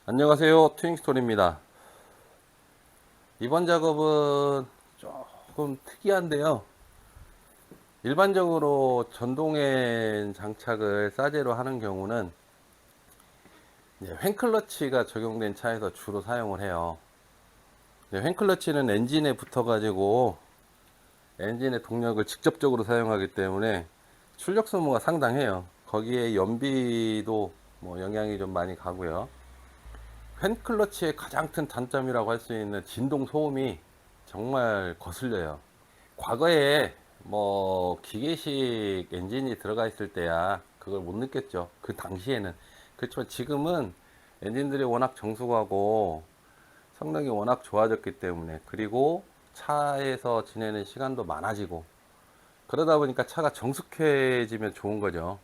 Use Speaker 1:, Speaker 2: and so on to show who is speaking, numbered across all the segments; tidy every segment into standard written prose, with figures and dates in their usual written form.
Speaker 1: 안녕하세요, 튜닝스토리입니다. 이번 작업은 조금 특이한데요. 일반적으로 전동엔 장착을 싸제로 하는 경우는 횡클러치가 적용된 차에서 주로 사용을 해요. 횡클러치는 엔진에 붙어 가지고 엔진의 동력을 직접적으로 사용하기 때문에 출력 소모가 상당해요. 거기에 연비도 영향이 좀 많이 가고요. 펜클러치의 가장 큰 단점이라고 할 수 있는 진동 소음이 정말 거슬려요. 과거에 기계식 엔진이 들어가 있을 때야 그걸 못 느꼈죠. 그 당시에는. 그렇지만 지금은 엔진들이 워낙 정숙하고 성능이 워낙 좋아졌기 때문에, 그리고 차에서 지내는 시간도 많아지고 그러다 보니까 차가 정숙해지면 좋은 거죠.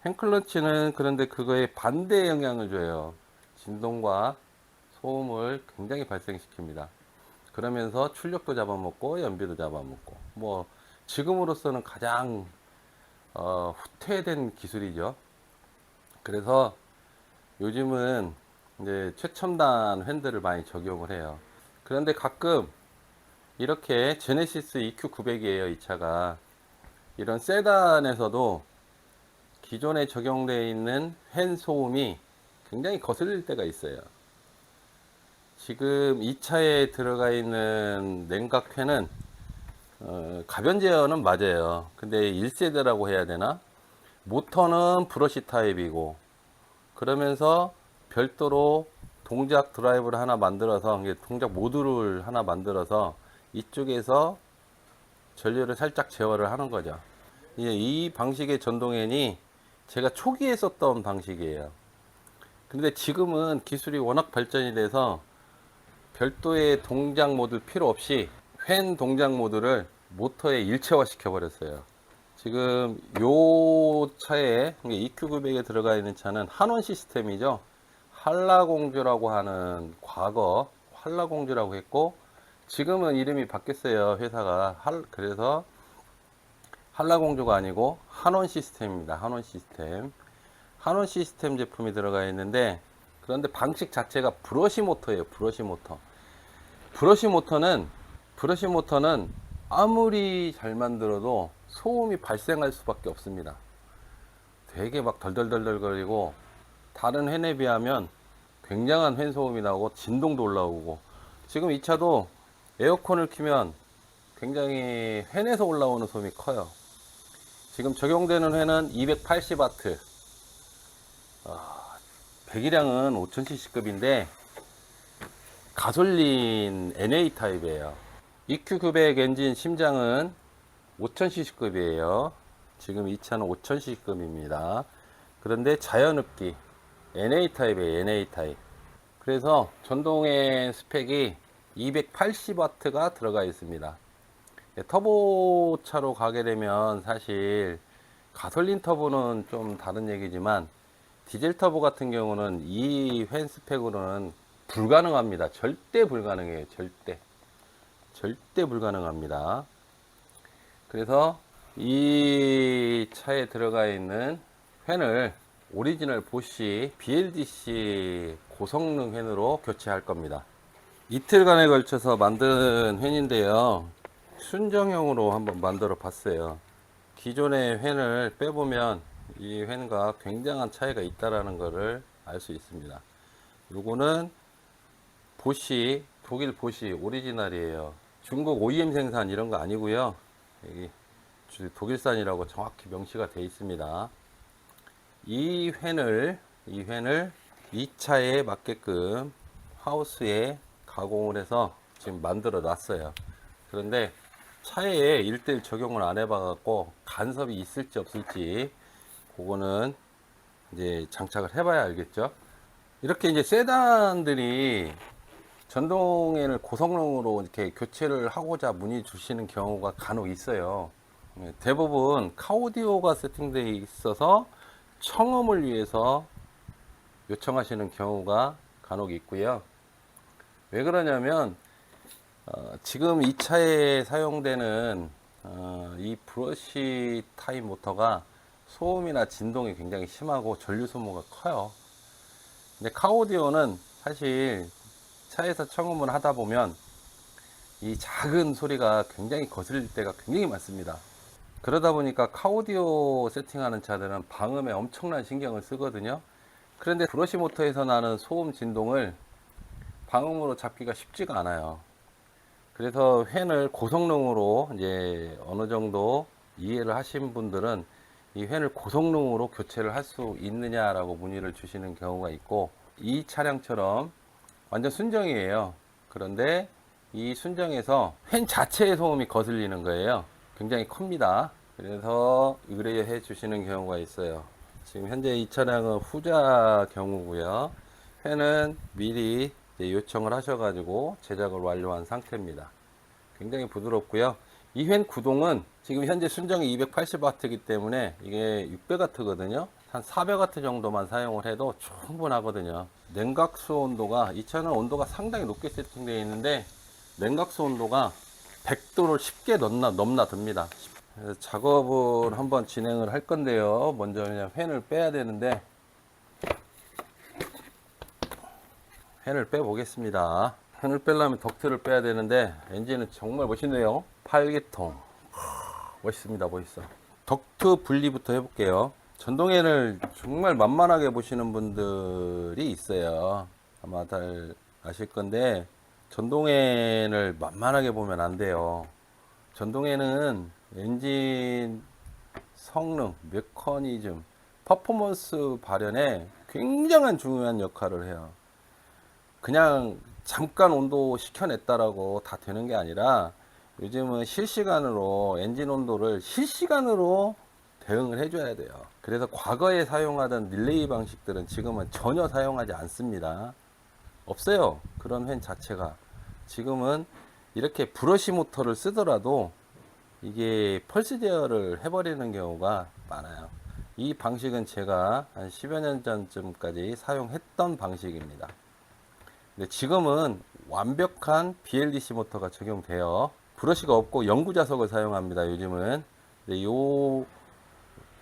Speaker 1: 핸클러치는 그런데 그거에 반대 영향을 줘요. 진동과 소음을 굉장히 발생시킵니다. 그러면서 출력도 잡아먹고 연비도 잡아먹고, 지금으로서는 가장 후퇴된 기술이죠. 그래서 요즘은 이제 최첨단 핸들을 많이 적용을 해요. 그런데 가끔 이렇게 제네시스 EQ900이에요, 이 차가. 이런 세단에서도 기존에 적용되어 있는 팬 소음이 굉장히 거슬릴 때가 있어요. 지금 이 차에 들어가 있는 냉각팬은 가변 제어는 맞아요. 근데 1세대라고 해야 되나? 모터는 브러시 타입이고, 그러면서 별도로 동작 드라이브를 하나 만들어서, 동작 모듈을 하나 만들어서 이쪽에서 전류를 살짝 제어를 하는 거죠. 이 방식의 전동엔이 제가 초기에 썼던 방식이에요. 근데 지금은 기술이 워낙 발전이 돼서 별도의 동작 모드 필요 없이 팬 동작 모드를 모터에 일체화 시켜 버렸어요. 지금 요 차에 EQ900에 들어가 있는 차는 한원 시스템이죠. 한라공주라고 하는, 과거 한라공주라고 했고 지금은 이름이 바뀌었어요, 회사가. 그래서 한라공주가 아니고 한원 시스템입니다. 한원 시스템. 한원 시스템 제품이 들어가 있는데, 그런데 방식 자체가 브러시 모터예요. 브러시 모터. 브러시 모터는 브러시 모터는 아무리 잘 만들어도 소음이 발생할 수밖에 없습니다. 되게 막 덜덜덜덜 거리고, 다른 팬에 비하면 굉장한 팬 소음이 나오고 진동도 올라오고, 지금 이 차도 에어컨을 켜면 굉장히 팬에서 올라오는 소음이 커요. 지금 적용되는 팬은 280W, 배기량은 5000cc급인데 가솔린 NA 타입이에요. EQ900 엔진 심장은 5000cc급이에요. 지금 이 차는 5000cc급입니다. 그런데 자연흡기 NA 타입이에요. NA 타입. 그래서 전동의 스펙이 280W가 들어가 있습니다. 터보 차로 가게 되면 사실 가솔린 터보는 좀 다른 얘기지만, 디젤 터보 같은 경우는 이 팬 스펙으로는 불가능합니다. 절대 불가능해요. 절대 불가능합니다. 그래서 이 차에 들어가 있는 팬을 오리지널 보쉬 BLDC 고성능 팬으로 교체할 겁니다. 이틀간에 걸쳐서 만든 팬인데요, 순정형으로 한번 만들어 봤어요. 기존의 팬을 빼보면 이 팬과 굉장한 차이가 있다라는 것을 알 수 있습니다. 요거는 보쉬, 독일 보쉬 오리지널이에요. 중국 OEM 생산 이런 거 아니고요. 여기 독일산이라고 정확히 명시가 되어 있습니다. 이 팬을 이 차에 맞게끔 하우스에 가공을 해서 지금 만들어 놨어요. 그런데 차에 1대1 적용을 안 해봐 갖고 간섭이 있을지 없을지, 그거는 이제 장착을 해봐야 알겠죠. 이렇게 이제 세단들이 전동엔을 고성능으로 이렇게 교체를 하고자 문의 주시는 경우가 간혹 있어요. 대부분 카오디오가 세팅되어 있어서 청음을 위해서 요청하시는 경우가 간혹 있고요. 왜 그러냐면 지금 이 차에 사용되는 이 브러시 타입 모터가 소음이나 진동이 굉장히 심하고 전류 소모가 커요. 근데 카오디오는 사실 차에서 청음을 하다 보면 이 작은 소리가 굉장히 거슬릴 때가 굉장히 많습니다. 그러다 보니까 카오디오 세팅하는 차들은 방음에 엄청난 신경을 쓰거든요. 그런데 브러시 모터에서 나는 소음 진동을 방음으로 잡기가 쉽지가 않아요. 그래서 팬을 고성능으로 이제 어느 정도 이해를 하신 분들은 이 팬을 고성능으로 교체를 할 수 있느냐라고 문의를 주시는 경우가 있고, 이 차량처럼 완전 순정이에요. 그런데 이 순정에서 팬 자체의 소음이 거슬리는 거예요. 굉장히 큽니다. 그래서 의뢰해 주시는 경우가 있어요. 지금 현재 이 차량은 후자 경우고요. 팬은 미리 요청을 하셔가지고 제작을 완료한 상태입니다. 굉장히 부드럽고요. 이 팬 구동은 지금 현재 순정이 280W이기 때문에 이게 600W거든요. 한 400W 정도만 사용을 해도 충분하거든요. 냉각수 온도가, 이 차는 온도가 상당히 높게 세팅되어 있는데 냉각수 온도가 100도를 쉽게 넘나듭니다. 그래서 작업을 한번 진행을 할 건데요. 먼저 그냥 팬을 빼야 되는데, 팬을 빼 보겠습니다. 팬을 빼려면 덕트를 빼야 되는데, 엔진은 정말 멋있네요. 8기통 멋있습니다. 멋있어. 덕트 분리부터 해볼게요. 전동엔을 정말 만만하게 보시는 분들이 있어요. 아마 잘 아실 건데, 전동엔을 만만하게 보면 안 돼요. 전동에는 엔진 성능, 메커니즘, 퍼포먼스 발현에 굉장한 중요한 역할을 해요. 그냥 잠깐 온도 식혀냈다라고 다 되는 게 아니라 요즘은 실시간으로 엔진 온도를 실시간으로 대응을 해줘야 돼요. 그래서 과거에 사용하던 릴레이 방식들은 지금은 전혀 사용하지 않습니다. 없어요. 그런 팬 자체가. 지금은 이렇게 브러시 모터를 쓰더라도 이게 펄스 제어를 해버리는 경우가 많아요. 이 방식은 제가 한 10여 년 전쯤까지 사용했던 방식입니다. 근데 지금은 완벽한 BLDC 모터가 적용돼요. 브러시가 없고 영구자석을 사용합니다. 요즘은. 근데 이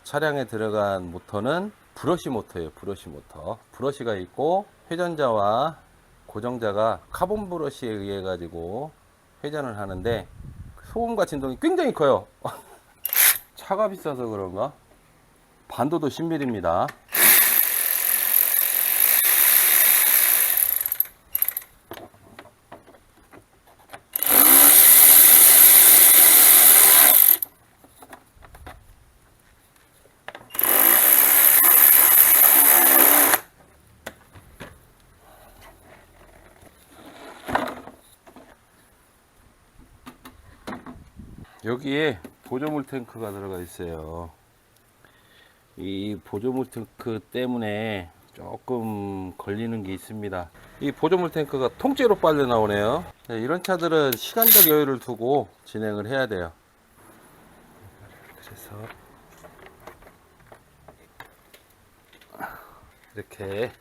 Speaker 1: 차량에 들어간 모터는 브러시 모터예요. 브러시 모터. 브러시가 있고 회전자와 고정자가 카본 브러시에 의해 가지고 회전을 하는데 소음과 진동이 굉장히 커요. 차가 비싸서 그런가? 반도도 10mm입니다. 여기에 보조물 탱크가 들어가 있어요. 이 보조물 탱크 때문에 조금 걸리는 게 있습니다. 이 보조물 탱크가 통째로 빨려 나오네요. 네, 이런 차들은 시간적 여유를 두고 진행을 해야 돼요. 그래서 이렇게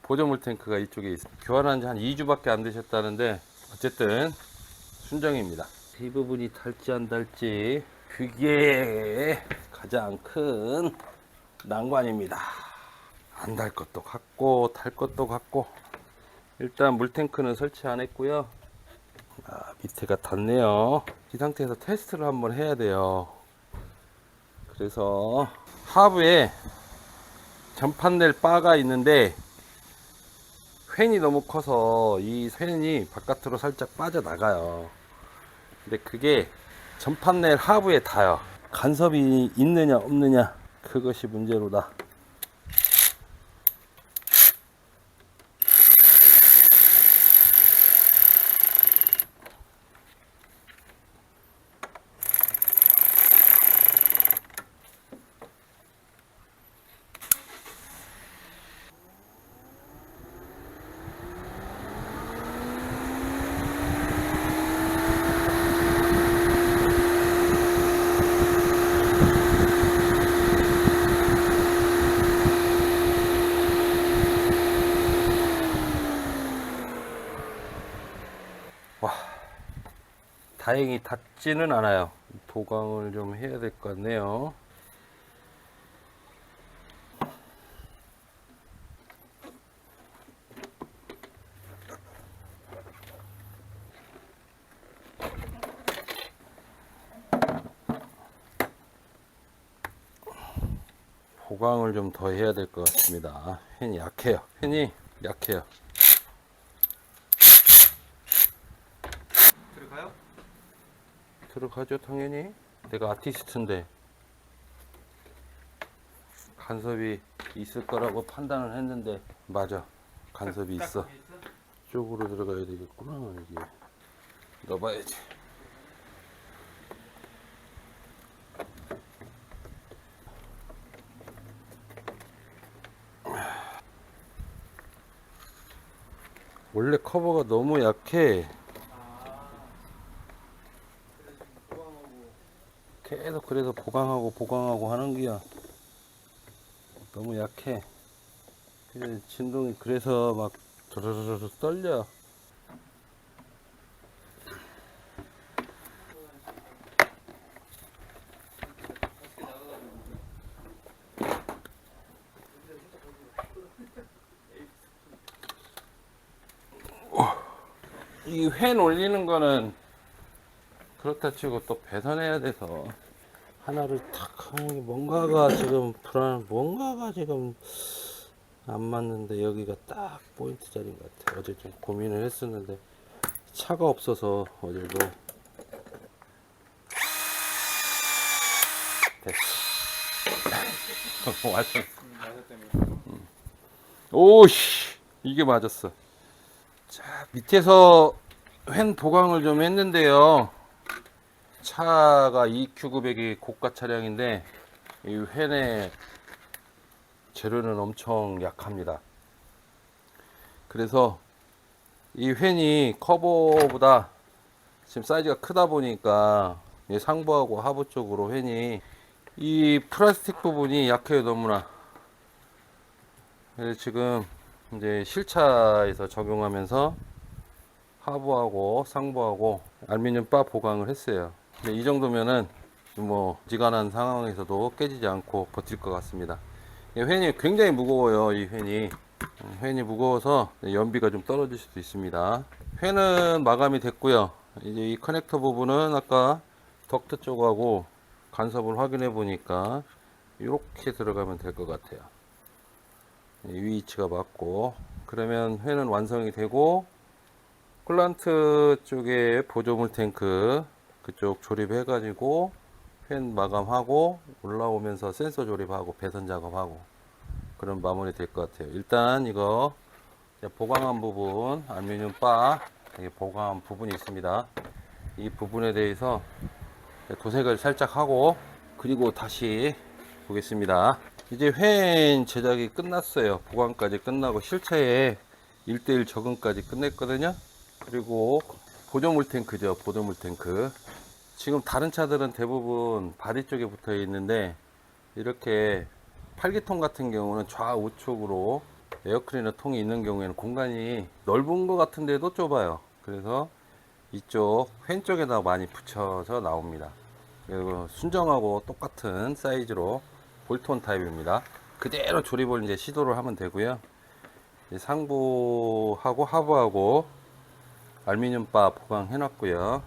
Speaker 1: 보조물 탱크가 이쪽에 있어요. 교환한 지 한 2주밖에 안 되셨다는데 어쨌든 순정입니다. 이 부분이 달지 안 달지 그게 가장 큰 난관입니다. 안 달 것도 같고 달 것도 같고. 일단 물탱크는 설치 안 했고요. 밑에가 닿네요. 이 상태에서 테스트를 한번 해야 돼요. 그래서 하부에 전판넬 바가 있는데 팬이 너무 커서 이 팬이 바깥으로 살짝 빠져나가요. 근데 그게 전판넬 하부에 닿아요. 간섭이 있느냐 없느냐, 그것이 문제로다. 와, 다행히 닿지는 않아요. 보강을 좀 해야 될 것 같네요. 보강을 좀 더 해야 될 것 같습니다. 팬이 약해요. 팬이 약해요.
Speaker 2: 들어가요?
Speaker 1: 들어가죠, 당연히. 내가 아티스트인데 간섭이 있을 거라고 판단을 했는데 맞아. 간섭이 있어. 이쪽으로 들어가야 되겠구나. 이게 넣어봐야지. 원래 커버가 너무 약해. 계속 그래서 보강하고 하는 거야. 너무 약해. 그래, 진동이 그래서 막 드르르르 떨려. 이 회 올리는 거는 그렇다 치고 또 배선해야 돼서 하나를 탁 하는 게 뭔가가 지금 뭔가가 지금 안 맞는데 여기가 딱 포인트 자리인 것 같아. 어제 좀 고민을 했었는데 차가 없어서 어제도 됐어. 완전. 오씨 이게 맞았어. 자 밑에서 횡 보강을 좀 했는데요. 차가 EQ900이 고가 차량인데 이 횡의 재료는 엄청 약합니다. 그래서 이 횡이 커버보다 지금 사이즈가 크다 보니까 상부하고 하부 쪽으로 횡이 이 플라스틱 부분이 약해요 너무나. 그래서 지금 이제 실차에서 적용하면서 하부하고 상부하고 알루미늄 바 보강을 했어요. 근데 이 정도면은 뭐 지간한 상황에서도 깨지지 않고 버틸 것 같습니다. 이 횡이 굉장히 무거워요. 이 횡이 무거워서 연비가 좀 떨어질 수도 있습니다. 횡은 마감이 됐고요. 이제 이 커넥터 부분은 아까 덕트 쪽하고 간섭을 확인해 보니까 이렇게 들어가면 될 것 같아요. 이 위치가 맞고 그러면 횡은 완성이 되고 쿨란트 쪽에 보조물 탱크 그쪽 조립해 가지고 팬 마감하고 올라오면서 센서 조립하고 배선 작업하고 그런 마무리 될 것 같아요. 일단 이거 보강한 부분 알루미늄 바 보강한 부분이 있습니다. 이 부분에 대해서 도색을 살짝 하고 그리고 다시 보겠습니다. 이제 횡 제작이 끝났어요. 보강까지 끝나고 실차에 1:1 적응까지 끝냈거든요. 그리고 보조물 탱크죠. 보조물 탱크. 지금 다른 차들은 대부분 바디 쪽에 붙어 있는데 이렇게 8기통 같은 경우는 좌우측으로 에어클리너 통이 있는 경우에는 공간이 넓은 것 같은데도 좁아요. 그래서 이쪽 횡 쪽에다 많이 붙여서 나옵니다. 그리고 순정하고 똑같은 사이즈로 볼트온 타입입니다. 그대로 조립을 이제 시도를 하면 되고요. 상부하고 하부하고 알루미늄 바 보강해 놨고요.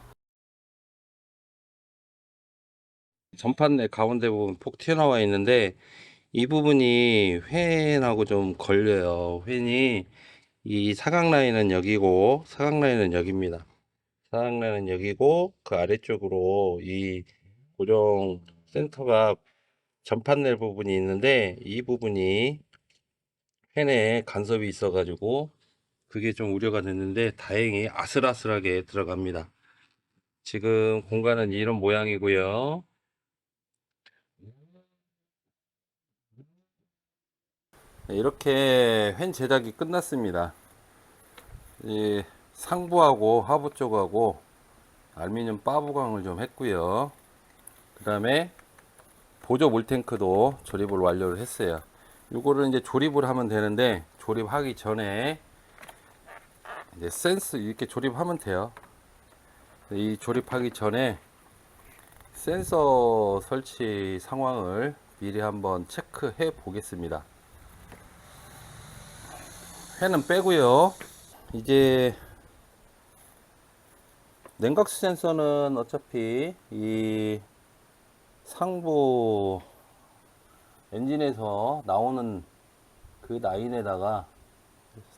Speaker 1: 전판 내 가운데 부분 폭 튀어나와 있는데 이 부분이 횡하고 좀 걸려요. 횡이 이 사각 라인은 여기고 사각 라인은 여기입니다. 사각 라인은 여기고 그 아래쪽으로 이 고정 센터가 전판 낼 부분이 있는데 이 부분이 팬에 간섭이 있어 가지고 그게 좀 우려가 됐는데 다행히 아슬아슬하게 들어갑니다. 지금 공간은 이런 모양이고요. 네, 이렇게 횡 제작이 끝났습니다. 이 상부하고 하부 쪽하고 알루미늄 바 보강을 좀 했고요. 그 다음에 보조 물탱크도 조립을 완료를 했어요. 이거를 이제 조립을 하면 되는데 조립하기 전에 이제 센스 이렇게 조립하면 돼요. 이 조립하기 전에 센서 설치 상황을 미리 한번 체크해 보겠습니다. 팬은 빼고요. 이제 냉각수 센서는 어차피 이 상부 엔진에서 나오는 그 라인에다가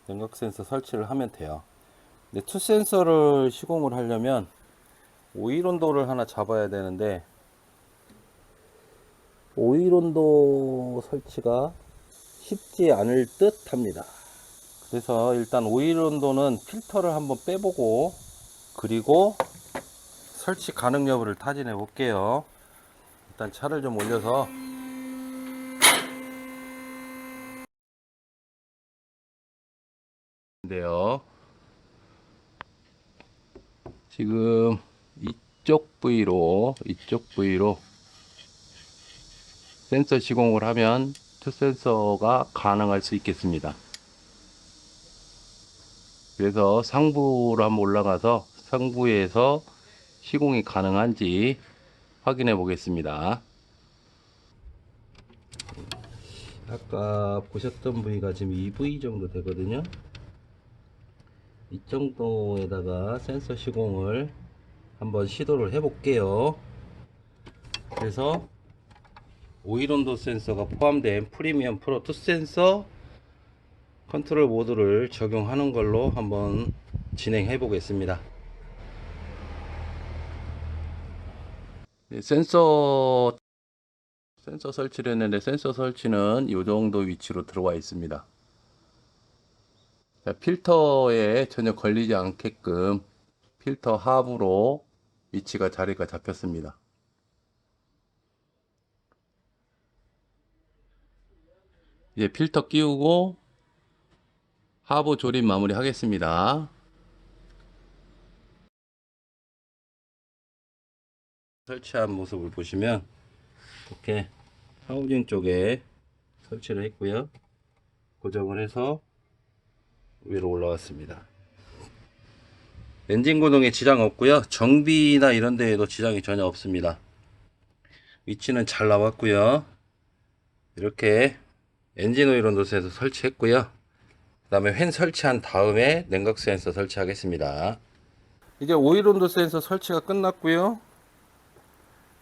Speaker 1: 냉각 센서 설치를 하면 돼요. 근데 투 센서를 시공을 하려면 오일 온도를 하나 잡아야 되는데 오일 온도 설치가 쉽지 않을 듯 합니다. 그래서 일단 오일 온도는 필터를 한번 빼보고 그리고 설치 가능 여부를 타진해 볼게요. 일단 차를 좀 올려서 인데요. 지금 이쪽 부위로 센서 시공을 하면 투 센서가 가능할 수 있겠습니다. 그래서 상부로 한번 올라가서 상부에서 시공이 가능한지 확인해 보겠습니다. 아까 보셨던 부위가 지금 2V 정도 되거든요. 이 정도에다가 센서 시공을 한번 시도를 해 볼게요. 그래서 오일 온도 센서가 포함된 프리미엄 프로 투 센서 컨트롤 모드를 적용하는 걸로 한번 진행해 보겠습니다. 센서 설치를 했는데 센서 설치는 이 정도 위치로 들어와 있습니다. 자, 필터에 전혀 걸리지 않게끔 필터 하부로 위치가 자리가 잡혔습니다. 이제 필터 끼우고 하부 조립 마무리 하겠습니다. 설치한 모습을 보시면 이렇게 하우징 쪽에 설치를 했고요. 고정을 해서 위로 올라왔습니다. 엔진 구동에 지장 없고요. 정비나 이런 데에도 지장이 전혀 없습니다. 위치는 잘 나왔고요. 이렇게 엔진 오일 온도센서 설치했고요. 그 다음에 팬 설치한 다음에 냉각 센서 설치하겠습니다. 이제 오일 온도 센서 설치가 끝났고요.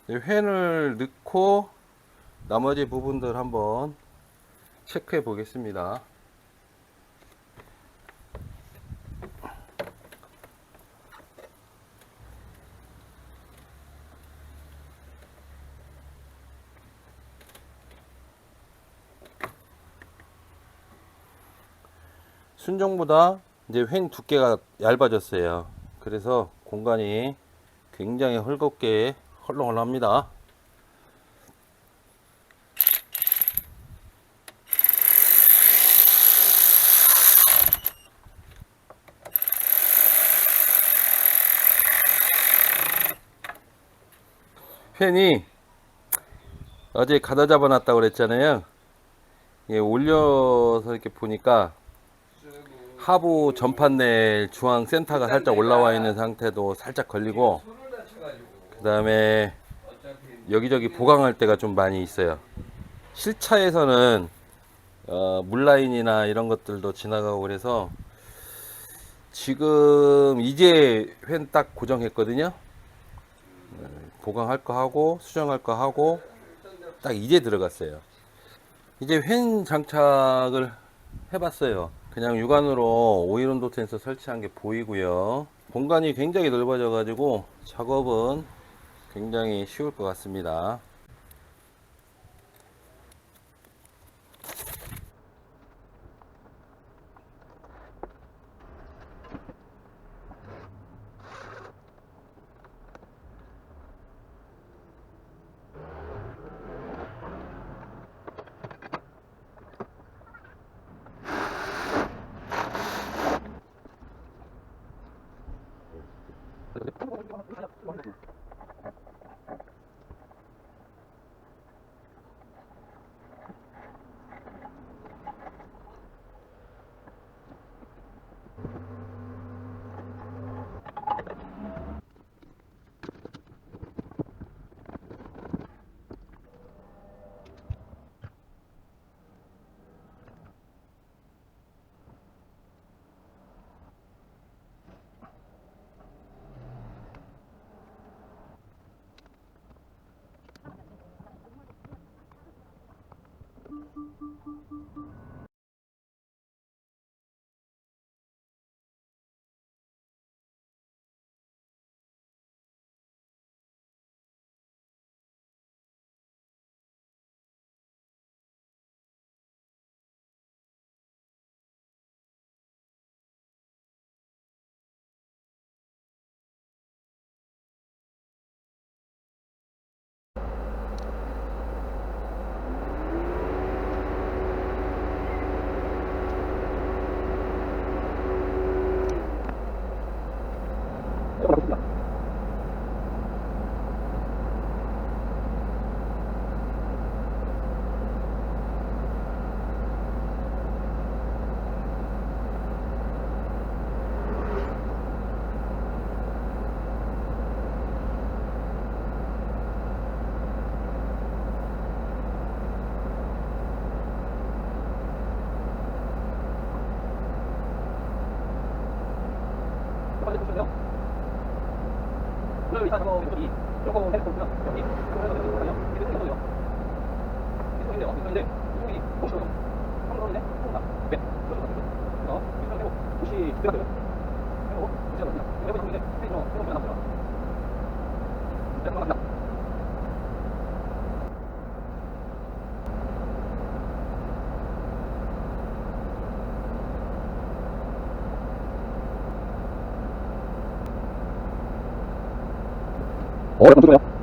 Speaker 1: 팬을 넣고 나머지 부분들 한번 체크해 보겠습니다. 순정보다 이제 팬 두께가 얇아졌어요. 그래서 공간이 굉장히 헐겁게 헐렁헐렁합니다. 팬이 어제 가다 잡아 놨다고 그랬잖아요. 예, 올려서 이렇게 보니까 하부 전판넬 중앙 센터가 살짝 올라와 있는 상태도 살짝 걸리고, 그 다음에 여기저기 보강할 때가 좀 많이 있어요. 실차에서는 물라인이나 이런 것들도 지나가고 그래서 지금 이제 팬 딱 고정했거든요. 보강할 거 하고 수정할 거 하고 딱 이제 들어갔어요. 이제 팬 장착을 해봤어요. 그냥 육안으로 오일 온도 센서 설치한 게 보이고요. 공간이 굉장히 넓어져 가지고 작업은 굉장히 쉬울 것 같습니다.
Speaker 2: 오늘 이사 작업이 조금 해보면 여기 잠깐만요.